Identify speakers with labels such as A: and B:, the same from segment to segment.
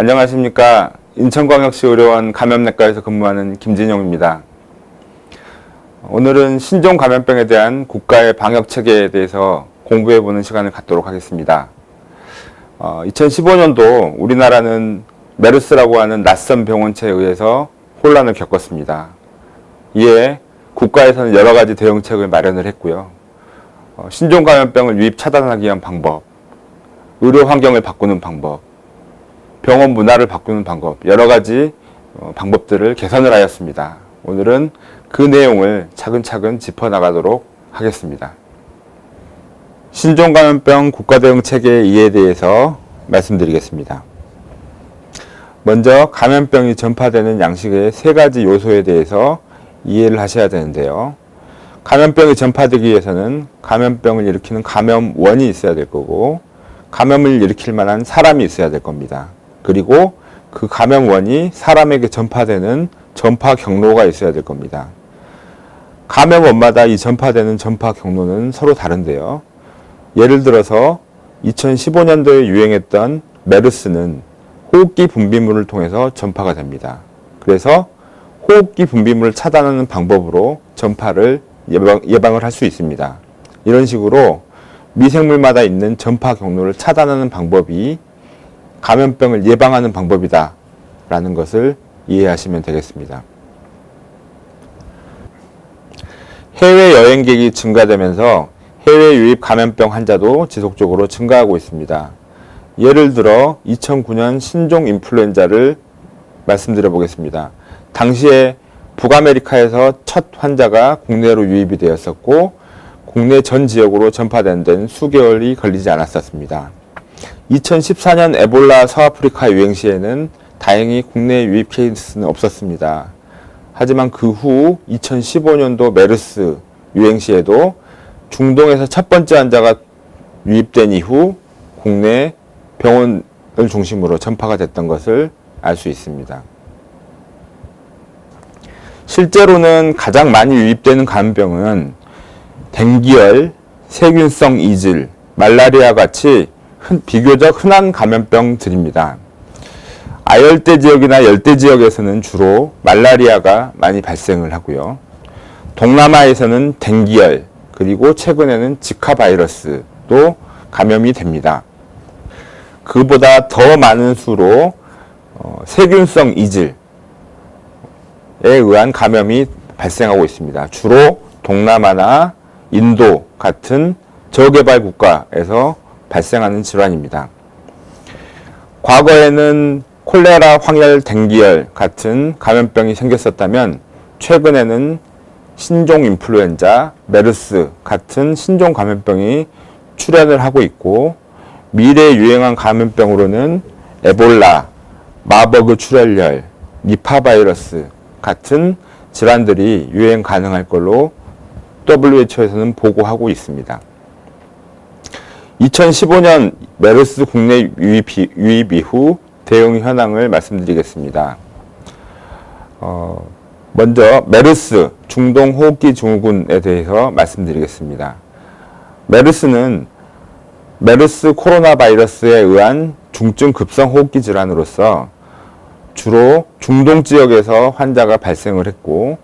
A: 안녕하십니까. 인천광역시 의료원 감염내과에서 근무하는 김진용입니다. 오늘은 신종 감염병에 대한 국가의 방역 체계에 대해서 공부해보는 시간을 갖도록 하겠습니다. 2015년도 우리나라는 메르스라고 하는 낯선 병원체에 의해서 혼란을 겪었습니다. 이에 국가에서는 여러 가지 대응책을 마련을 했고요. 신종 감염병을 유입 차단하기 위한 방법, 의료 환경을 바꾸는 방법, 병원 문화를 바꾸는 방법, 여러 가지 방법들을 개선을 하였습니다. 오늘은 그 내용을 차근차근 짚어나가도록 하겠습니다. 신종감염병 국가대응체계의 이해에 대해서 말씀드리겠습니다. 먼저 감염병이 전파되는 양식의 세 가지 요소에 대해서 이해를 하셔야 되는데요. 감염병이 전파되기 위해서는 감염병을 일으키는 감염원이 있어야 될 거고, 감염을 일으킬 만한 사람이 있어야 될 겁니다. 그리고 그 감염원이 사람에게 전파되는 전파 경로가 있어야 될 겁니다. 감염원마다 이 전파되는 전파 경로는 서로 다른데요. 예를 들어서 2015년도에 유행했던 메르스는 호흡기 분비물을 통해서 전파가 됩니다. 그래서 호흡기 분비물을 차단하는 방법으로 전파를 예방을 할 수 있습니다. 이런 식으로 미생물마다 있는 전파 경로를 차단하는 방법이 감염병을 예방하는 방법이다 라는 것을 이해하시면 되겠습니다. 해외 여행객이 증가되면서 해외 유입 감염병 환자도 지속적으로 증가하고 있습니다. 예를 들어 2009년 신종 인플루엔자를 말씀드려 보겠습니다. 당시에 북아메리카에서 첫 환자가 국내로 유입이 되었었고, 국내 전 지역으로 전파된 데는 수개월이 걸리지 않았었습니다. 2014년 에볼라 서아프리카 유행 시에는 다행히 국내 유입 케이스는 없었습니다. 하지만 그 후 2015년도 메르스 유행 시에도 중동에서 첫 번째 환자가 유입된 이후 국내 병원을 중심으로 전파가 됐던 것을 알 수 있습니다. 실제로는 가장 많이 유입되는 감염병은 댕기열, 세균성 이질, 말라리아 같이 비교적 흔한 감염병들입니다. 아열대 지역이나 열대 지역에서는 주로 말라리아가 많이 발생을 하고요. 동남아에서는 댕기열, 그리고 최근에는 지카 바이러스도 감염이 됩니다. 그보다 더 많은 수로 세균성 이질에 의한 감염이 발생하고 있습니다. 주로 동남아나 인도 같은 저개발 국가에서 발생하는 질환입니다. 과거에는 콜레라, 황열, 댕기열 같은 감염병이 생겼었다면 최근에는 신종 인플루엔자, 메르스 같은 신종 감염병이 출현을 하고 있고, 미래에 유행한 감염병으로는 에볼라, 마버그 출혈열, 니파 바이러스 같은 질환들이 유행 가능할 걸로 WHO에서는 보고하고 있습니다. 2015년 메르스 국내 유입 이후 대응 현황을 말씀드리겠습니다. 먼저 메르스 중동 호흡기 증후군에 대해서 말씀드리겠습니다. 메르스는 메르스 코로나 바이러스에 의한 중증 급성 호흡기 질환으로서 주로 중동 지역에서 환자가 발생을 했고,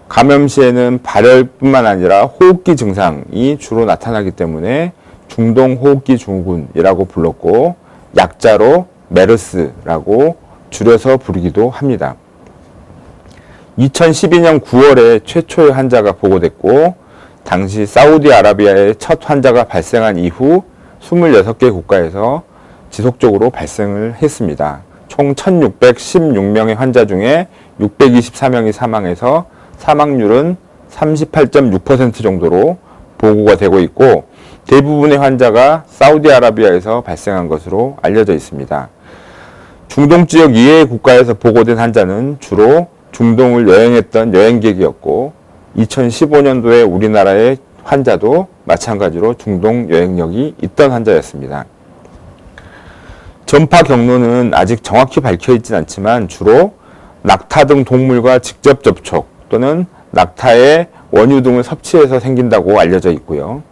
A: 감염 시에는 발열뿐만 아니라 호흡기 증상이 주로 나타나기 때문에 중동 호흡기 증후군이라고 불렀고, 약자로 메르스라고 줄여서 부르기도 합니다. 2012년 9월에 최초의 환자가 보고됐고, 당시 사우디아라비아에 첫 환자가 발생한 이후 26개 국가에서 지속적으로 발생을 했습니다. 총 1616명의 환자 중에 624명이 사망해서 사망률은 38.6% 정도로 보고가 되고 있고, 대부분의 환자가 사우디아라비아에서 발생한 것으로 알려져 있습니다. 중동 지역 이외의 국가에서 보고된 환자는 주로 중동을 여행했던 여행객이었고, 2015년도에 우리나라의 환자도 마찬가지로 중동 여행력이 있던 환자였습니다. 전파 경로는 아직 정확히 밝혀있진 않지만 주로 낙타 등 동물과 직접 접촉 또는 낙타의 원유 등을 섭취해서 생긴다고 알려져 있고요.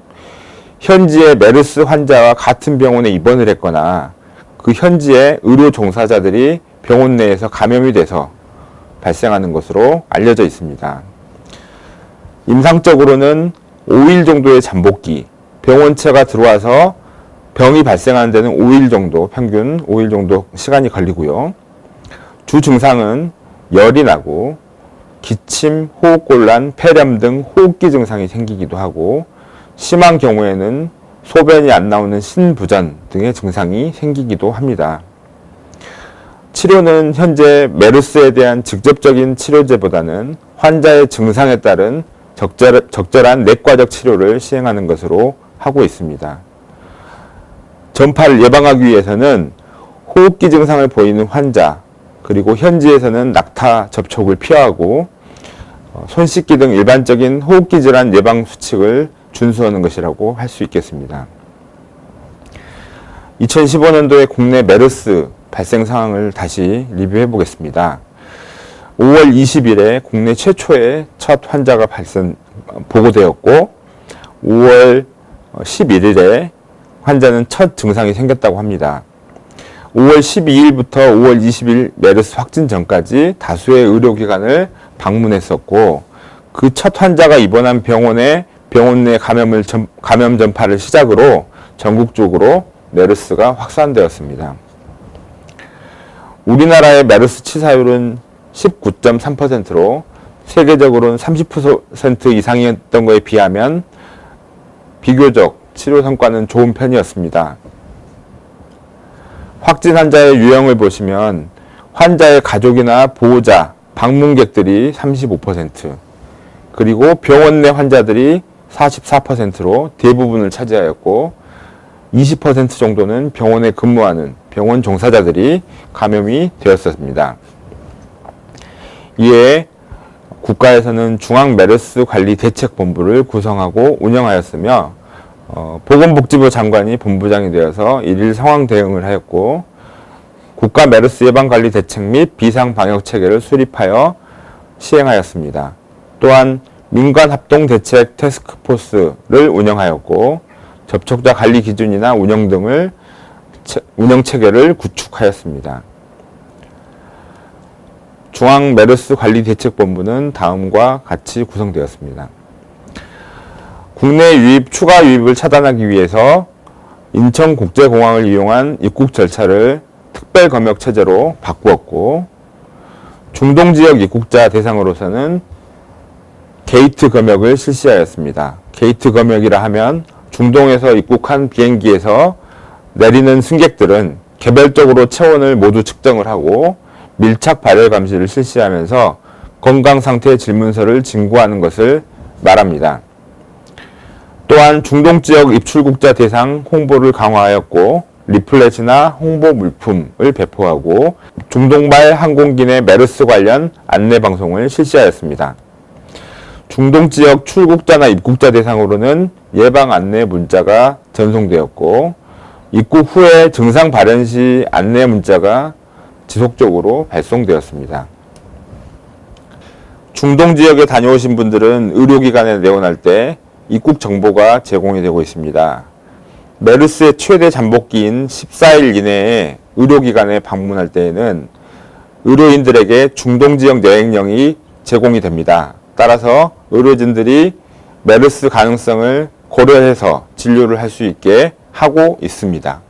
A: 현지의 메르스 환자와 같은 병원에 입원을 했거나 그 현지의 의료 종사자들이 병원 내에서 감염이 돼서 발생하는 것으로 알려져 있습니다. 임상적으로는 5일 정도의 잠복기, 병원체가 들어와서 병이 발생하는 데는 5일 정도, 평균 5일 정도 시간이 걸리고요. 주 증상은 열이 나고 기침, 호흡곤란, 폐렴 등 호흡기 증상이 생기기도 하고, 심한 경우에는 소변이 안 나오는 신부전 등의 증상이 생기기도 합니다. 치료는 현재 메르스에 대한 직접적인 치료제보다는 환자의 증상에 따른 적절한 내과적 치료를 시행하는 것으로 하고 있습니다. 전파를 예방하기 위해서는 호흡기 증상을 보이는 환자, 그리고 현지에서는 낙타 접촉을 피하고 손 씻기 등 일반적인 호흡기 질환 예방 수칙을 준수하는 것이라고 할 수 있겠습니다. 2015년도에 국내 메르스 발생 상황을 다시 리뷰해 보겠습니다. 5월 20일에 국내 최초의 첫 환자가 보고되었고, 5월 11일에 환자는 첫 증상이 생겼다고 합니다. 5월 12일부터 5월 20일 메르스 확진 전까지 다수의 의료기관을 방문했었고, 그 첫 환자가 입원한 병원 내 감염 전파를 시작으로 전국적으로 메르스가 확산되었습니다. 우리나라의 메르스 치사율은 19.3%로 세계적으로는 30% 이상이었던 것에 비하면 비교적 치료 성과는 좋은 편이었습니다. 확진 환자의 유형을 보시면 환자의 가족이나 보호자, 방문객들이 35%, 그리고 병원 내 환자들이 44%로 대부분을 차지하였고, 20% 정도는 병원에 근무하는 병원 종사자들이 감염이 되었습니다. 이에 국가에서는 중앙메르스관리대책본부를 구성하고 운영하였으며, 보건복지부 장관이 본부장이 되어서 일일 상황 대응을 하였고, 국가 메르스 예방관리 대책 및 비상방역체계를 수립하여 시행하였습니다. 또한 민간합동대책 태스크포스를 운영하였고, 접촉자 관리 기준이나 운영체계를 구축하였습니다. 중앙메르스관리대책본부는 다음과 같이 구성되었습니다. 국내 유입, 추가 유입을 차단하기 위해서 인천국제공항을 이용한 입국 절차를 특별검역체제로 바꾸었고, 중동지역 입국자 대상으로서는 게이트 검역을 실시하였습니다. 게이트 검역이라 하면 중동에서 입국한 비행기에서 내리는 승객들은 개별적으로 체온을 모두 측정을 하고 밀착 발열 감시를 실시하면서 건강상태 질문서를 진구하는 것을 말합니다. 또한 중동지역 입출국자 대상 홍보를 강화하였고, 리플렛이나 홍보 물품을 배포하고 중동발 항공기 내 메르스 관련 안내 방송을 실시하였습니다. 중동지역 출국자나 입국자 대상으로는 예방 안내 문자가 전송되었고, 입국 후에 증상 발현 시 안내 문자가 지속적으로 발송되었습니다. 중동 지역에 다녀오신 분들은 의료기관에 내원할 때 입국 정보가 제공이 되고 있습니다. 메르스의 최대 잠복기인 14일 이내에 의료기관에 방문할 때에는 의료인들에게 중동지역 여행령이 제공이 됩니다. 따라서 의료진들이 메르스 가능성을 고려해서 진료를 할 수 있게 하고 있습니다.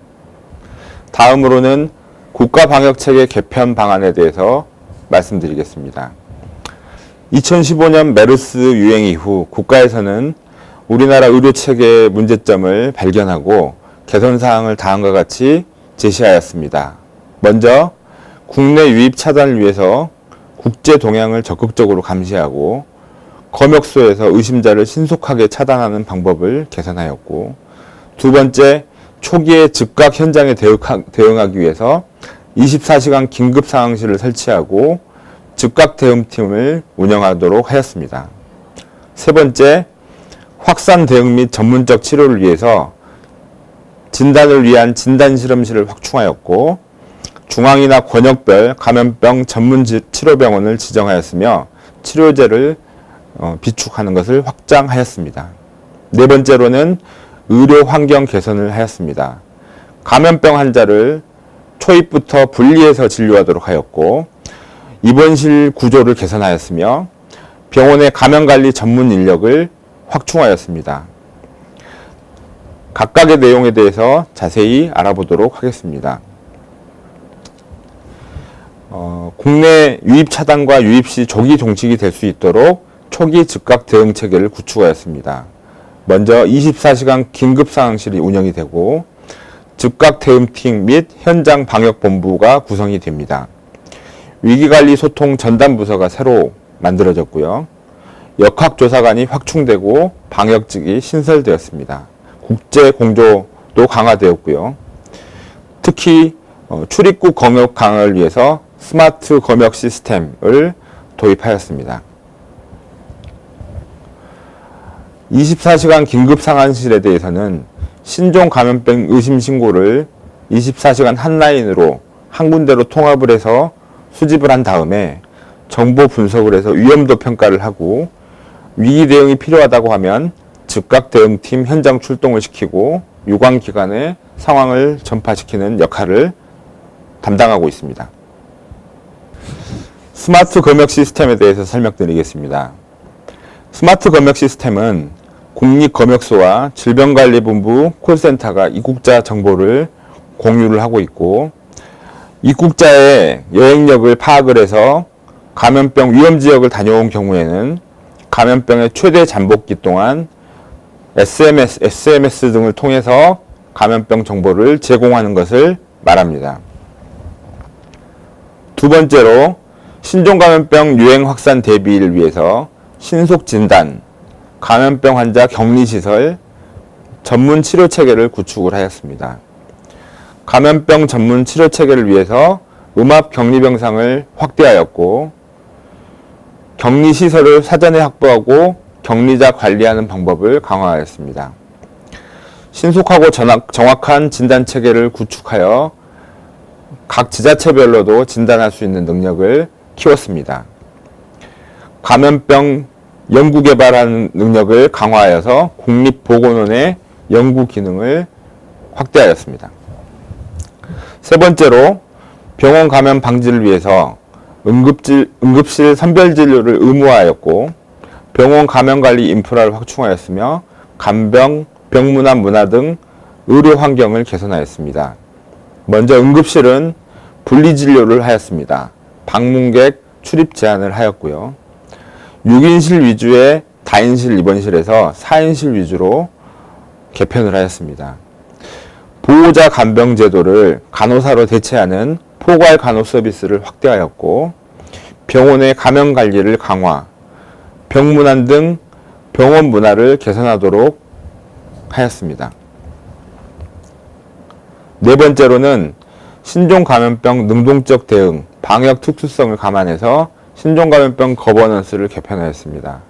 A: 다음으로는 국가방역체계 개편 방안에 대해서 말씀드리겠습니다. 2015년 메르스 유행 이후 국가에서는 우리나라 의료체계의 문제점을 발견하고 개선사항을 다음과 같이 제시하였습니다. 먼저 국내 유입 차단을 위해서 국제 동향을 적극적으로 감시하고 검역소에서 의심자를 신속하게 차단하는 방법을 개선하였고, 두 번째, 초기에 즉각 현장에 대응하기 위해서 24시간 긴급상황실을 설치하고 즉각 대응팀을 운영하도록 하였습니다. 세 번째, 확산 대응 및 전문적 치료를 위해서 진단을 위한 진단실험실을 확충하였고, 중앙이나 권역별 감염병 전문 치료병원을 지정하였으며 치료제를 비축하는 것을 확장하였습니다. 네 번째로는 의료 환경 개선을 하였습니다. 감염병 환자를 초입부터 분리해서 진료하도록 하였고, 입원실 구조를 개선하였으며 병원의 감염관리 전문 인력을 확충하였습니다. 각각의 내용에 대해서 자세히 알아보도록 하겠습니다. 국내 유입 차단과 유입 시 조기 종식이 될 수 있도록 초기 즉각 대응 체계를 구축하였습니다. 먼저 24시간 긴급상황실이 운영이 되고 즉각 대응팀 및 현장 방역본부가 구성이 됩니다. 위기관리 소통 전담부서가 새로 만들어졌고요. 역학조사관이 확충되고 방역직이 신설되었습니다. 국제 공조도 강화되었고요. 특히 출입국 검역 강화를 위해서 스마트 검역 시스템을 도입하였습니다. 24시간 긴급상황실에 대해서는 신종 감염병 의심 신고를 24시간 한라인으로 한 군데로 통합을 해서 수집을 한 다음에 정보 분석을 해서 위험도 평가를 하고 위기 대응이 필요하다고 하면 즉각 대응팀 현장 출동을 시키고 유관기관에 상황을 전파시키는 역할을 담당하고 있습니다. 스마트 검역 시스템에 대해서 설명드리겠습니다. 스마트 검역 시스템은 국립검역소와 질병관리본부 콜센터가 입국자 정보를 공유를 하고 있고, 입국자의 여행력을 파악을 해서 감염병 위험지역을 다녀온 경우에는 감염병의 최대 잠복기 동안 SMS 등을 통해서 감염병 정보를 제공하는 것을 말합니다. 두 번째로 신종감염병 유행 확산 대비를 위해서 신속 진단, 감염병 환자 격리시설, 전문 치료 체계를 구축을 하였습니다. 감염병 전문 치료 체계를 위해서 음압 격리병상을 확대하였고, 격리시설을 사전에 확보하고 격리자 관리하는 방법을 강화하였습니다. 신속하고 정확한 진단 체계를 구축하여 각 지자체별로도 진단할 수 있는 능력을 키웠습니다. 감염병 연구 개발하는 능력을 강화하여서 국립보건원의 연구 기능을 확대하였습니다. 세 번째로 병원 감염 방지를 위해서 응급실 선별 진료를 의무화하였고, 병원 감염관리 인프라를 확충하였으며 간병, 병문안 문화 등 의료 환경을 개선하였습니다. 먼저 응급실은 분리진료를 하였습니다. 방문객 출입 제한을 하였고요. 6인실 위주의 다인실 입원실에서 4인실 위주로 개편을 하였습니다. 보호자 간병 제도를 간호사로 대체하는 포괄 간호 서비스를 확대하였고, 병원의 감염 관리를 강화, 병문안 등 병원 문화를 개선하도록 하였습니다. 네 번째로는 신종감염병 능동적 대응, 방역 특수성을 감안해서 신종감염병 거버넌스를 개편하였습니다.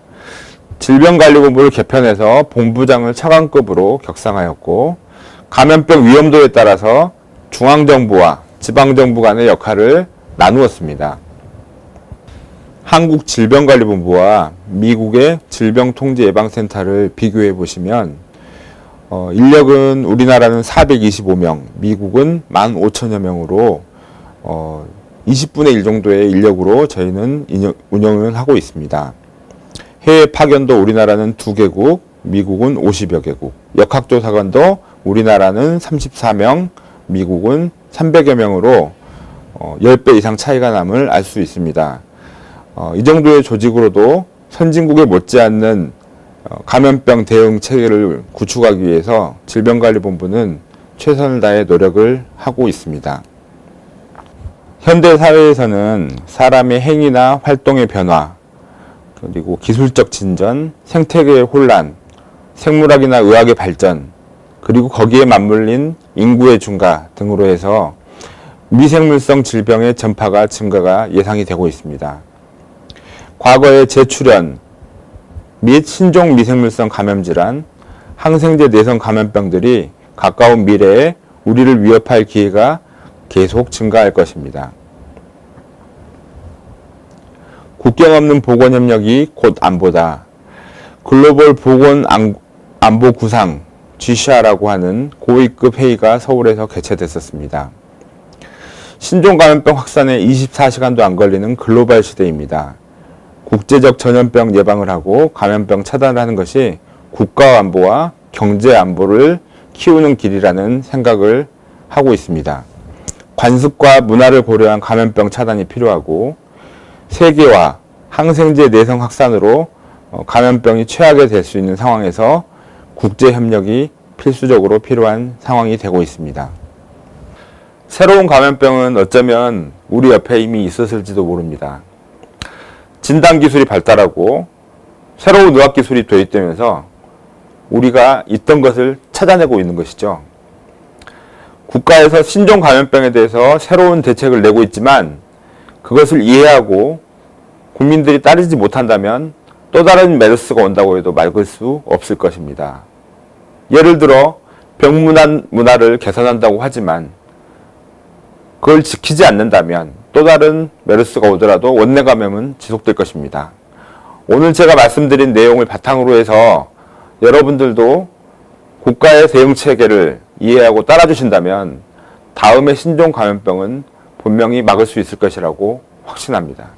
A: 질병관리본부를 개편해서 본부장을 차관급으로 격상하였고, 감염병 위험도에 따라서 중앙정부와 지방정부 간의 역할을 나누었습니다. 한국질병관리본부와 미국의 질병통제예방센터를 비교해 보시면 인력은 우리나라는 425명, 미국은 15,000여 명으로 20분의 1 정도의 인력으로 저희는 운영을 하고 있습니다. 해외 파견도 우리나라는 2개국, 미국은 50여 개국, 역학조사관도 우리나라는 34명, 미국은 300여 명으로 10배 이상 차이가 남을 알 수 있습니다. 이 정도의 조직으로도 선진국에 못지않는 감염병 대응 체계를 구축하기 위해서 질병관리본부는 최선을 다해 노력을 하고 있습니다. 현대 사회에서는 사람의 행위나 활동의 변화, 그리고 기술적 진전, 생태계의 혼란, 생물학이나 의학의 발전, 그리고 거기에 맞물린 인구의 증가 등으로 해서 미생물성 질병의 전파가 증가가 예상이 되고 있습니다. 과거의 재출현 및 신종 미생물성 감염질환, 항생제 내성 감염병들이 가까운 미래에 우리를 위협할 기회가 계속 증가할 것입니다. 국경 없는 보건협력이 곧 안보다. 글로벌 보건 안보 구상 GCR라고 하는 고위급 회의가 서울에서 개최됐었습니다. 신종 감염병 확산에 24시간도 안 걸리는 글로벌 시대입니다. 국제적 전염병 예방을 하고 감염병 차단을 하는 것이 국가 안보와 경제 안보를 키우는 길이라는 생각을 하고 있습니다. 관습과 문화를 고려한 감염병 차단이 필요하고 세계화, 항생제 내성 확산으로 감염병이 최악이 될 수 있는 상황에서 국제협력이 필수적으로 필요한 상황이 되고 있습니다. 새로운 감염병은 어쩌면 우리 옆에 이미 있었을지도 모릅니다. 진단기술이 발달하고 새로운 의학기술이 도입되면서 우리가 있던 것을 찾아내고 있는 것이죠. 국가에서 신종 감염병에 대해서 새로운 대책을 내고 있지만 그것을 이해하고 국민들이 따르지 못한다면 또 다른 메르스가 온다고 해도 막을 수 없을 것입니다. 예를 들어 병문안 문화를 개선한다고 하지만 그걸 지키지 않는다면 또 다른 메르스가 오더라도 원내 감염은 지속될 것입니다. 오늘 제가 말씀드린 내용을 바탕으로 해서 여러분들도 국가의 대응 체계를 이해하고 따라주신다면 다음의 신종 감염병은 분명히 막을 수 있을 것이라고 확신합니다.